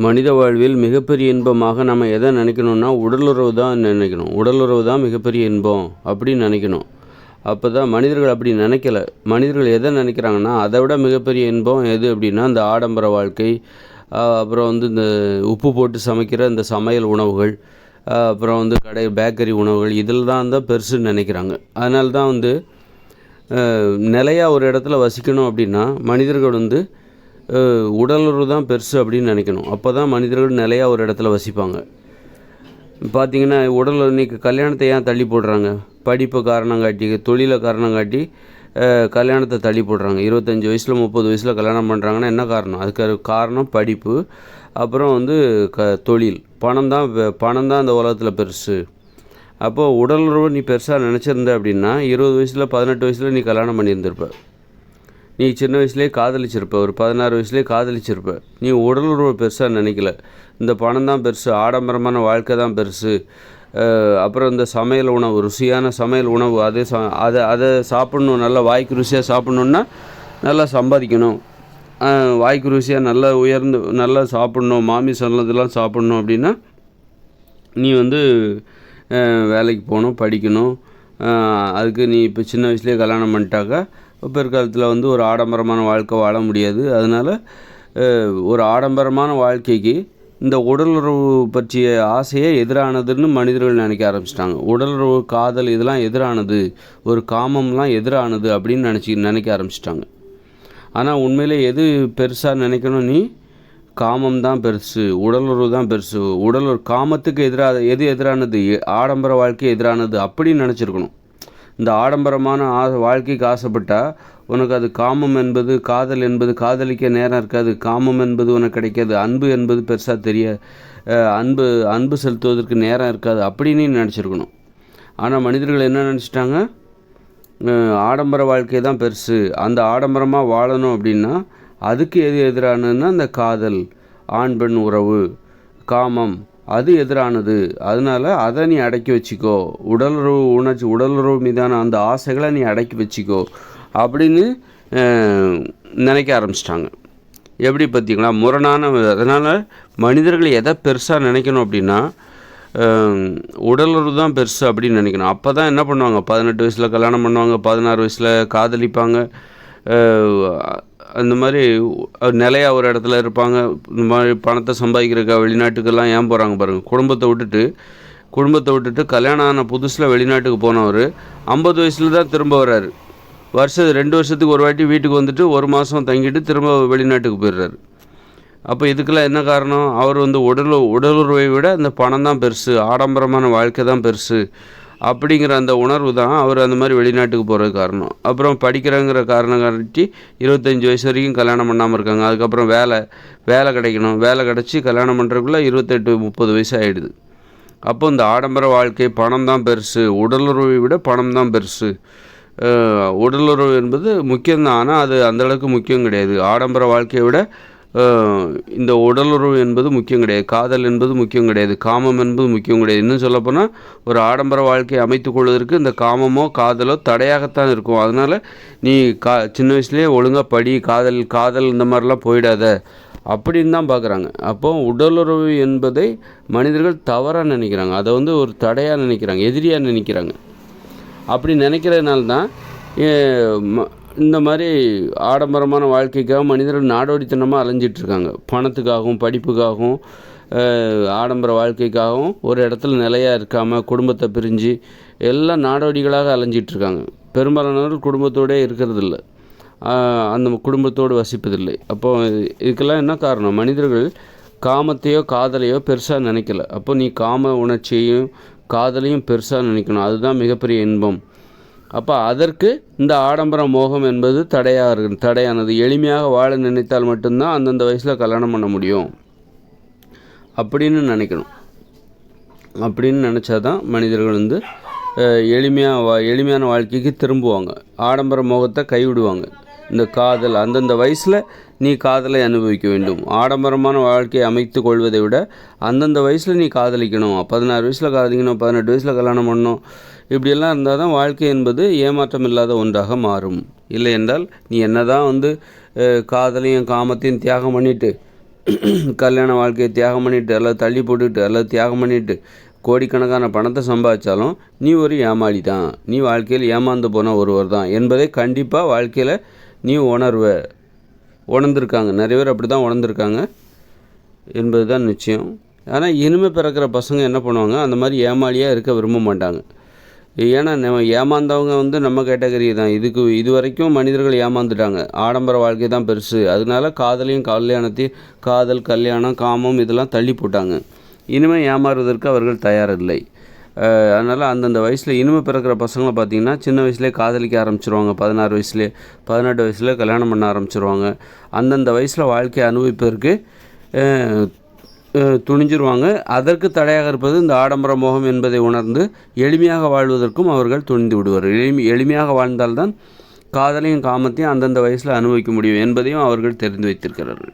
மனித வாழ்வில் மிகப்பெரிய இன்பமாக நம்ம எதை நினைக்கணும்னா உடலுறவு தான் நினைக்கணும். உடலுறவு தான் மிகப்பெரிய இன்பம் அப்படின்னு நினைக்கணும். அப்போ தான் மனிதர்கள் அப்படி நினைக்கல. மனிதர்கள் எதை நினைக்கிறாங்கன்னா, அதை விட மிகப்பெரிய இன்பம் எது அப்படின்னா, இந்த ஆடம்பர வாழ்க்கை, அப்புறம் இந்த உப்பு போட்டு சமைக்கிற இந்த சமையல் உணவுகள், அப்புறம் பேக்கரி உணவுகள், இதில் தான் பெருசுன்னு நினைக்கிறாங்க. அதனால தான் நிலையாக ஒரு இடத்துல வசிக்கணும் அப்படின்னா மனிதர்கள் உடலுறவு தான் பெருசு அப்படின்னு நினைக்கணும். அப்போ தான் மனிதர்கள் நிலையாக ஒரு இடத்துல வசிப்பாங்க. பார்த்திங்கன்னா இன்றைக்கி கல்யாணத்தை ஏன் தள்ளி போடுறாங்க? படிப்பை காரணம் காட்டி, தொழிலை காரணம் காட்டி கல்யாணத்தை தள்ளி போடுறாங்க. 25 வயசில் 30 வயசில் கல்யாணம் பண்ணுறாங்கன்னா என்ன காரணம்? அதுக்கு காரணம் படிப்பு, அப்புறம் தொழில். பணம் தான் இந்த உலகத்தில் பெருசு. அப்போது உடலுறவு நீ பெருசாக நினச்சிருந்த அப்படின்னா 20 வயசில் 18 வயசில் நீ கல்யாணம் பண்ணியிருந்திருப்ப. நீ சின்ன வயசுலேயே காதலிச்சிருப்ப, ஒரு 16 வயசுலேயே காதலிச்சிருப்ப. நீ உடலுறவு பெருசாக நினைக்கல. இந்த பணம் தான் பெருசு, ஆடம்பரமான வாழ்க்கை தான் பெருசு. அப்புறம் இந்த சமையல் உணவு, ருசியான சமையல் உணவு, அதை சாப்பிட்ணும். நல்லா வாய்க்கு ருசியாக சாப்பிட்ணுன்னா நல்லா சம்பாதிக்கணும். வாய்க்கு ருசியாக நல்லா சாப்பிட்ணும், மாமிசம் இதெல்லாம் சாப்பிட்ணும் அப்படின்னா நீ வேலைக்கு போகணும், படிக்கணும். அதுக்கு நீ இப்போ சின்ன வயசுலேயே கல்யாணம் பண்ணிட்டாக்கா பிற்காலத்தில் ஒரு ஆடம்பரமான வாழ்க்கை வாழ முடியாது. அதனால் ஒரு ஆடம்பரமான வாழ்க்கைக்கு இந்த உடலுறவு பற்றிய ஆசையே எதிரானதுன்னு மனிதர்கள் நினைக்க ஆரம்பிச்சிட்டாங்க. உடலுறவு, காதல் இதெல்லாம் எதிரானது, ஒரு காமம்லாம் எதிரானது அப்படின்னு நினைக்க ஆரம்பிச்சிட்டாங்க. ஆனால் உண்மையிலே எது பெருசாக நினைக்கணும்? நீ காமம் தான் பெருசு, உடலுறவு தான் பெருசு. காமத்துக்கு எது எதிரானது? ஆடம்பர வாழ்க்கை எதிரானது அப்படின்னு நினச்சிருக்கணும். இந்த ஆடம்பரமான வாழ்க்கைக்கு ஆசைப்பட்டால் உனக்கு அது காமம் என்பது, காதல் என்பது, காதலிக்க நேரம் இருக்காது. காமம் என்பது உனக்கு கிடைக்காது. அன்பு என்பது பெருசாக அன்பு செலுத்துவதற்கு நேரம் இருக்காது அப்படின்னு நினச்சிருக்கணும். ஆனால் மனிதர்கள் என்ன நினச்சிட்டாங்க? ஆடம்பர வாழ்க்கை தான் பெருசு. அந்த ஆடம்பரமாக வாழணும் அப்படின்னா அதுக்கு எது எதிரானதுன்னா இந்த காதல், ஆண் பெண் உறவு, காமம், அது எதிரானது. அதனால் அதை நீ அடக்கி வச்சுக்கோ. உடலுறவு மீதான அந்த ஆசைகளை நீ அடக்கி வச்சுக்கோ அப்படின்னு நினைக்க ஆரம்பிச்சிட்டாங்க. எப்படி பார்த்திங்களா? முரணான. அதனால் மனிதர்கள் எதை பெருசாக நினைக்கணும் அப்படின்னா உடலுறவு தான் பெருசு அப்படின்னு நினைக்கணும். அப்போ தான் என்ன பண்ணுவாங்க? 18 வயசில் கல்யாணம் பண்ணுவாங்க, 16 வயசில் காதலிப்பாங்க. அந்த மாதிரி நிலையாக ஒரு இடத்துல இருப்பாங்க. இந்த மாதிரி பணத்தை சம்பாதிக்கிறக்கா வெளிநாட்டுக்கெல்லாம் ஏன் போகிறாங்க பாருங்கள். குடும்பத்தை விட்டுட்டு கல்யாணம் ஆன புதுசில் வெளிநாட்டுக்கு போனவர் 50 வயசில் தான் திரும்ப வர்றாரு. 2 வருஷத்துக்கு ஒரு வாட்டி வீட்டுக்கு வந்துட்டு 1 மாதம் தங்கிட்டு திரும்ப வெளிநாட்டுக்கு போயிடுறாரு. அப்போ இதுக்கெல்லாம் என்ன காரணம்? அவர் உடலுறவை விட அந்த பணம் தான் பெருசு, ஆடம்பரமான வாழ்க்கை தான் பெருசு அப்படிங்கிற அந்த உணர்வு தான் அவர் அந்த மாதிரி வெளிநாட்டுக்கு போகிறது காரணம். அப்புறம் படிக்கிறங்கிற காரணம் காட்டி 25 வயசு வரைக்கும் கல்யாணம் பண்ணாமல் இருக்காங்க. அதுக்கப்புறம் வேலை கிடைக்கணும். வேலை கிடச்சி கல்யாணம் பண்ணுறதுக்குள்ளே 28-30 வயசு ஆகிடுது. அப்போ இந்த ஆடம்பர வாழ்க்கை, பணம் தான் பெருசு, உடலுறவை விட பணம் தான் பெருசு. உடலுறவு என்பது முக்கியம்தான், ஆனால் அது அந்தளவுக்கு முக்கியம் கிடையாது. ஆடம்பர வாழ்க்கையை விட இந்த உடலுறவு என்பது முக்கியம் கிடையாது. காதல் என்பது முக்கியம் கிடையாது. காமம் என்பது முக்கியம் கிடையாது. இன்னும் சொல்லப்போனால் ஒரு ஆடம்பர வாழ்க்கையை அமைத்து கொள்வதற்கு இந்த காமமோ காதலோ தடையாகத்தான் இருக்கும். அதனால் நீ சின்ன வயசுலேயே ஒழுங்காக படி, காதல் இந்த மாதிரிலாம் போயிடாத அப்படின்னு தான் பார்க்குறாங்க. அப்போது உடலுறவு என்பதை மனிதர்கள் தவறாக நினைக்கிறாங்க. அதை ஒரு தடையாக நினைக்கிறாங்க, எதிரியாக நினைக்கிறாங்க. அப்படி நினைக்கிறதுனால தான் இந்த மாதிரி ஆடம்பரமான வாழ்க்கைக்காக மனிதர்கள் நாடோடித்தனமாக அலைஞ்சிட்ருக்காங்க. பணத்துக்காகவும், படிப்புக்காகவும், ஆடம்பர வாழ்க்கைக்காகவும் ஒரு இடத்துல நிலையாக இருக்காமல் குடும்பத்தை பிரிஞ்சு எல்லாம் நாடோடிகளாக அலைஞ்சிட்ருக்காங்க. பெரும்பாலானவர்கள் குடும்பத்தோடே இருக்கிறதில்ல, அந்த குடும்பத்தோடு வசிப்பதில்லை. அப்போது இதுக்கெல்லாம் என்ன காரணம்? மனிதர்கள் காமத்தையோ காதலையோ பெருசாக நினைக்கல. அப்போ நீ காம உணர்ச்சியையும் காதலையும் பெருசாக நினைக்கணும். அதுதான் மிகப்பெரிய இன்பம். அப்போ அதற்கு இந்த ஆடம்பர மோகம் என்பது தடையானது. எளிமையாக வாழ நினைத்தால் மட்டும்தான் அந்தந்த வயசில் கல்யாணம் பண்ண முடியும் அப்படின்னு நினைக்கணும். அப்படின்னு நினச்சா தான் மனிதர்கள் எளிமையான வாழ்க்கைக்கு திரும்புவாங்க. ஆடம்பர மோகத்தை கைவிடுவாங்க. இந்த காதல், அந்தந்த வயசில் நீ காதலை அனுபவிக்க வேண்டும். ஆடம்பரமான வாழ்க்கையை அமைத்து கொள்வதை விட அந்தந்த வயசில் நீ காதலிக்கணும். 16 வயசில் காதலிக்கணும், 18 வயசில் கல்யாணம் பண்ணணும். இப்படியெல்லாம் இருந்தால் தான் வாழ்க்கை என்பது ஏமாற்றம் இல்லாத ஒன்றாக மாறும். இல்லை என்றால் நீ என்ன தான் காதலையும் காமத்தையும் தியாகம் பண்ணிவிட்டு கல்யாண வாழ்க்கையை தியாகம் பண்ணிவிட்டு அல்லது தள்ளி போட்டுக்கிட்டு அல்லது தியாகம் பண்ணிவிட்டு கோடிக்கணக்கான பணத்தை சம்பாதிச்சாலும் நீ ஒரு ஏமாளி தான், நீ வாழ்க்கையில் ஏமாந்து போன ஒருவர் தான் என்பதை கண்டிப்பாக வாழ்க்கையில் நீ உணர்ந்திருக்காங்க. நிறைய பேர் அப்படி தான் உணர்ந்திருக்காங்க என்பது தான் நிச்சயம். ஆனால் இனிமேல் பிறக்கிற பசங்க என்ன பண்ணுவாங்க, அந்த மாதிரி ஏமாளியாக இருக்க விரும்ப மாட்டாங்க. ஏன்னா நம்ம ஏமாந்தவங்க நம்ம கேட்டகரி தான். இது வரைக்கும் மனிதர்கள் ஏமாந்துட்டாங்க. ஆடம்பர வாழ்க்கை தான் பெருசு, அதனால காதல் கல்யாணம் காமம் இதெல்லாம் தள்ளி போட்டாங்க. இனிமேல் ஏமாறுவதற்கு அவர்கள் தயாரில்லை. அதனால் அந்தந்த வயசில் இனிமேல் பிறக்கிற பசங்களை பார்த்திங்கன்னா சின்ன வயசுலேயே காதலிக்க ஆரம்பிச்சிருவாங்க. 16 வயசுலேயே 18 வயசுலேயே கல்யாணம் பண்ண ஆரம்பிச்சிருவாங்க. அந்தந்த வயசில் வாழ்க்கையை அனுபவிப்பதற்கு துணிஞ்சிருவாங்க. அதற்கு தடையாக இருப்பது இந்த ஆடம்பர மோகம் என்பதை உணர்ந்து எளிமையாக வாழ்வதற்கும் அவர்கள் துணிந்து விடுவார்கள். எளிமையாக வாழ்ந்தால்தான் காதலையும் காமத்தையும் அந்தந்த வயசில் அனுபவிக்க முடியும் என்பதையும் அவர்கள் தெரிந்து வைத்திருக்கிறார்கள்.